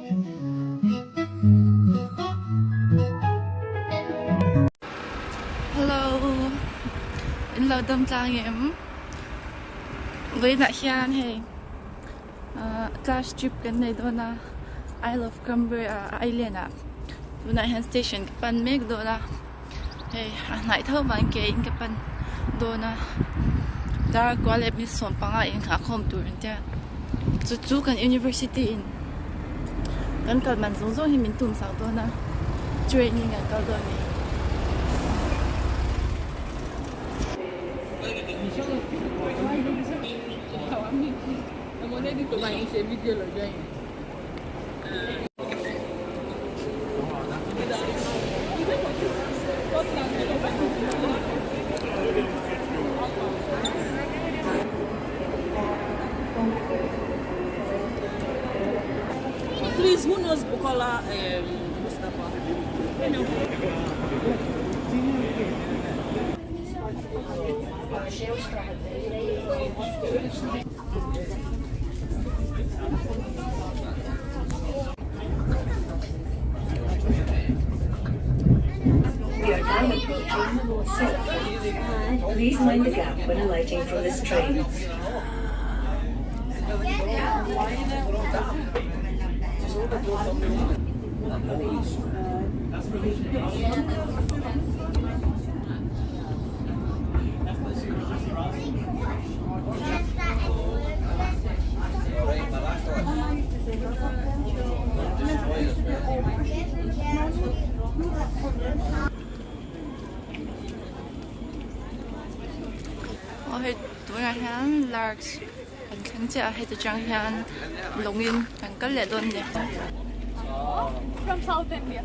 Hello, in lâu đâm trang em với nãy hiền hey class trip cái này đó na Isle of Cumbrae Island à đó na hiền station cái pan make đó na hey nãy thâu bạn kể in cái pan đó na đã qua lại mình sống bằng ai in khá không tuổi thế chú cái university in cái mình giống giống thì mình tụm sao đó na training cái đó này Please, who knows Bukola Mustafa? We are now approaching Millport. Please mind the gap when alighting from this train. Ôi, tụi này hắn larks, anh khánh cha hay tụi trang hắn lồng in, anh có lẽ đồn nhỉ? From South India.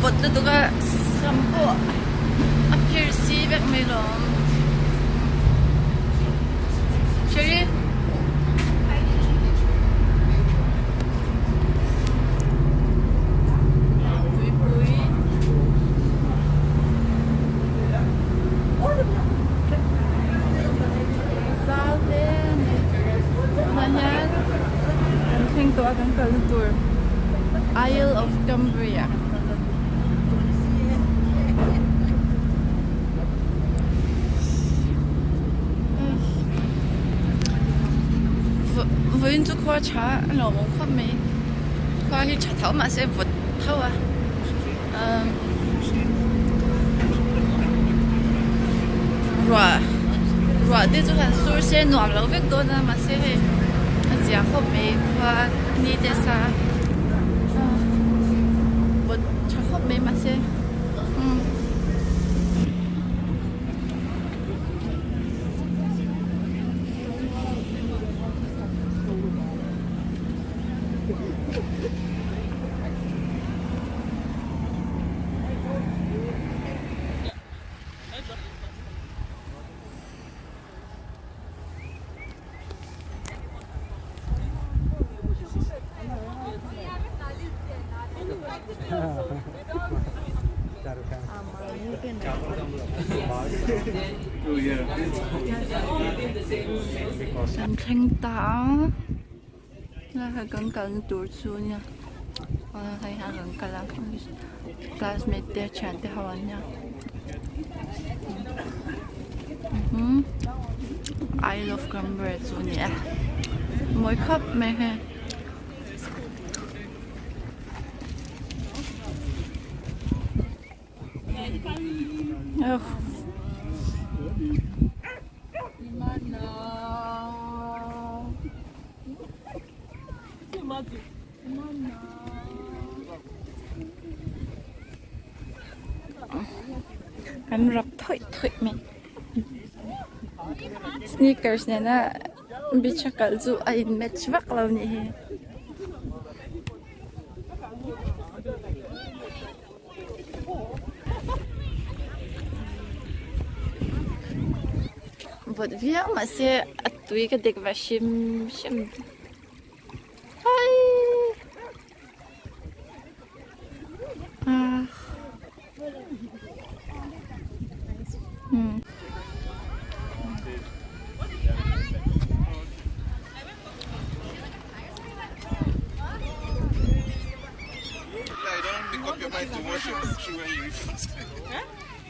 Bột nó tụi cái sampo appear see back me long Cherry tour Isle of Cumbrae. Với chú khoa trả lò mong khoa mấy khoa khi trả thảo mà sẽ vượt thâu à rồi đi chú hành số xe nằm lâu việc đó mà sẽ giả khoa mấy khoa đi để xa vượt trả khoa mấy mà sẽ Sân thanh táo là hơi cẩn cẩn tuổi xu nha, thấy hàng cẩn cẩn là classmate để chán để học nha. I love Cumbrae xu nhỉ, mỗi khắp mày ha. Oh. Anh rập thôi mình. Sneakers này na bị chắc cả dù ai match vắt lâu nhỉ. Vượt viếng mà sẽ tùy cái địch và xiêm hay à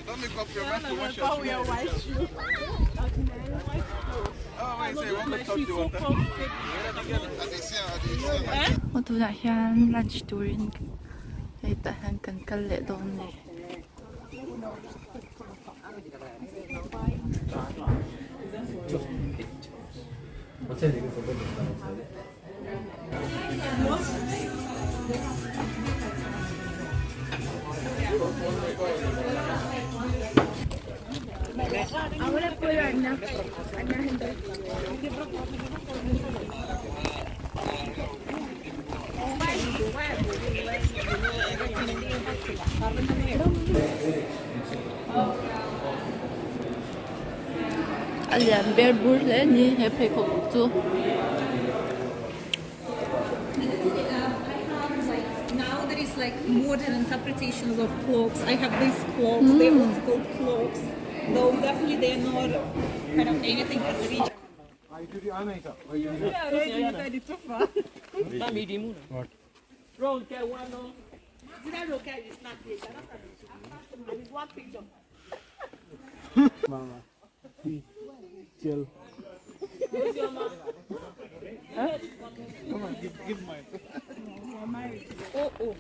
Don't make up your mind to wash your shoe. Oh, wait, say, one make up the water. Một thứ đại hiện lunch touring đây ta hàng cần lệ đồ này. Ahora puedo andar. Alia berbur le ni hepe koktu. Now there is like modern interpretations of cloaks. I have these cloaks, they're also called cloaks. Though definitely they're not kind of anything as rich. Mama, chill. Come on, give mine. Oh.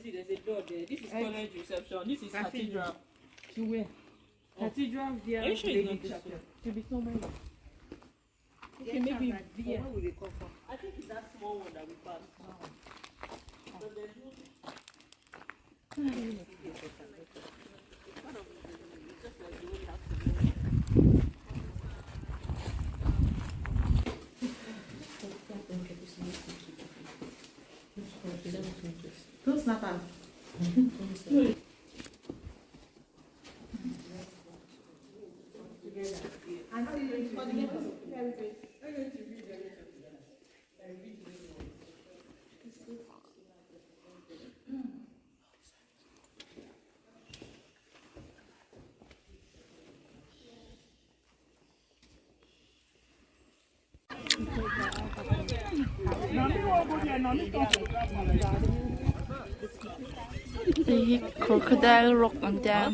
See, there's a door there. This is college reception. This is cathedral. To where? Cathedral there. Are you sure it's not this one? To be somewhere. Okay, maybe there. Where will they come from? I think it's that small one that we passed. But there's no. Don't snap out. Thì crocodile rock anh ta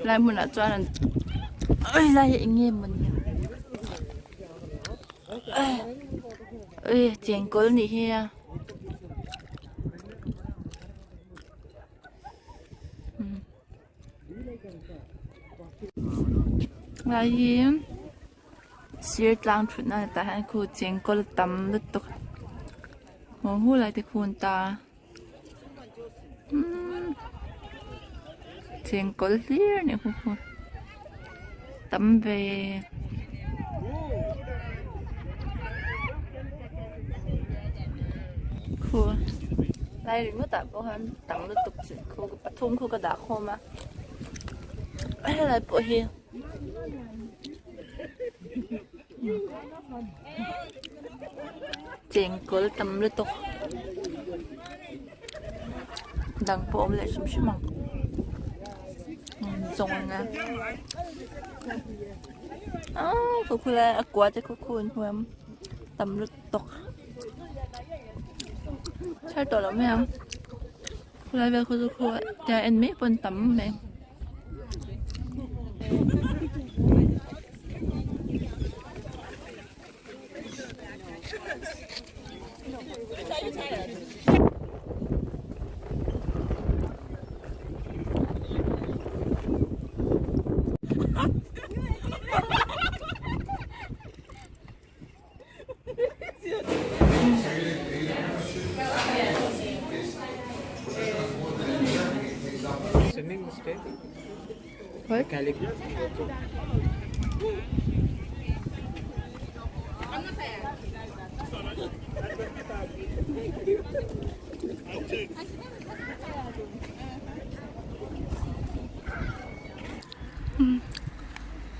lại muốn cho anh ơi lại nghe mình ơi tiền cố này here lại xịt lang chút này ta hay cô tiền cố tầm được tục hồ lại thì khuôn ta tiền cố liếc này khuôn tắm về khu lại thì mới tập cô hắn tắm được tục chuyện khu cái bắt thùng khu cái đá khô mà lại bộ hiền tiền cố tắm được tục đang bộ lại sum sum măng dùng nè khu là quá chứ khu huống tắm được tục Sao tổ lắm em? Lại về khu khu nhà em mấy bên tắm mẹ. Swimming mistake. What? Calico.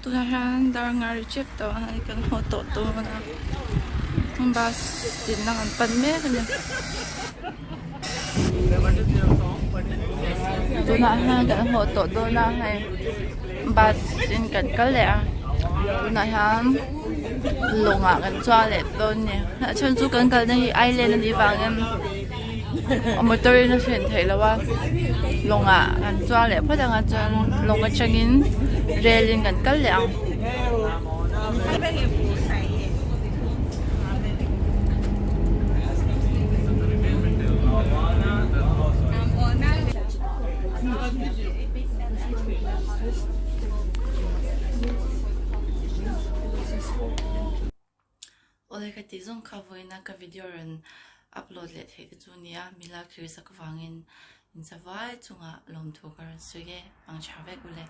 Tôi đang ngồi chụp tàu hay cần hỗ trợ tôi na. Không bao tin là hắn bận mẹ cái này. Tôi là hàng cần hỗ trợ tôi là hay bao tin cần cái lẽ. Tôi là hàng lồng cần cho lệ tôi nè. Chân chú cần cái này ai lên đi vào em. Mà tôi nó hiện thấy làว่าลงอ่ะกันจ้าเลยเพราะแต่กันจะลงกันจะกินเรลินกันก็แล้ว Oleh cái tí dùng cover na cái video rồi upload lên thì cái chỗ này mila kêu sắc vangin in sa vai chunga lom thu karan suge ang chave gule